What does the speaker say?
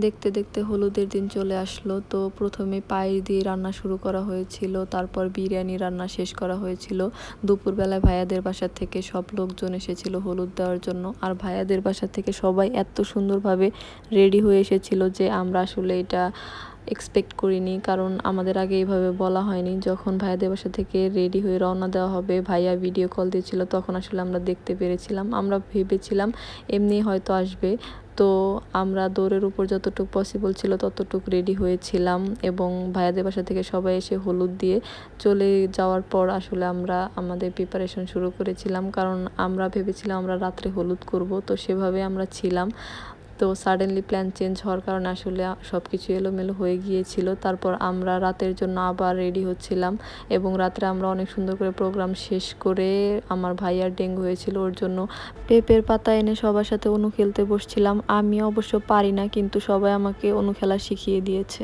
দেখতে দেখতে হলুদের দিন চলে আসলো। তো প্রথমে পায়েস দিয়ে রান্না শুরু করা হয়েছিল, তারপর বিরিয়ানি রান্না শেষ করা হয়েছিল। দুপুরবেলায় ভাইয়াদের বাসা থেকে সব লোকজন এসেছিল হলুদ দেওয়ার জন্য। আর ভাইয়াদের বাসা থেকে সবাই এত সুন্দরভাবে রেডি হয়ে এসেছিল যে আমরা আসলে এটা এক্সপেক্ট করিনি, কারণ আমাদের আগে এইভাবে বলা হয়নি। যখন ভাইয়াদের বাসা থেকে রেডি হয়ে রওনা দেওয়া হবে, ভাইয়া ভিডিও কল দিয়েছিল, তখন আসলে আমরা দেখতে পেরেছিলাম। আমরা ভেবেছিলাম এমনি হয়তো আসবে। তো আমরা দৌড়ের উপর যতটুকু পসিবল ছিল ততটুকু রেডি হয়েছিলাম, এবং ভাইয়াদের বাসা থেকে সবাই এসে হলুদ দিয়ে চলে যাওয়ার পর আসলে আমরা আমাদের প্রিপারেশন শুরু করেছিলাম, কারণ আমরা ভেবেছিলাম আমরা রাত্রে হলুদ করব। তো সেভাবে আমরা ছিলাম। তো সাডেনলি প্ল্যান চেঞ্জ হওয়ার কারণে আসলে সব কিছু এলোমেলো হয়ে গিয়েছিল। তারপর আমরা রাতের জন্য আবার রেডি হচ্ছিলাম, এবং রাত্রে আমরা অনেক সুন্দর করে প্রোগ্রাম শেষ করে আমার ভাইয়ার ডেঙ্গু হয়েছিল, ওর জন্য পেঁপের পাতা এনে সবার সাথে অনু খেলতে বসছিলাম। আমি অবশ্য পারি না, কিন্তু সবাই আমাকে অনু খেলা শিখিয়ে দিয়েছে।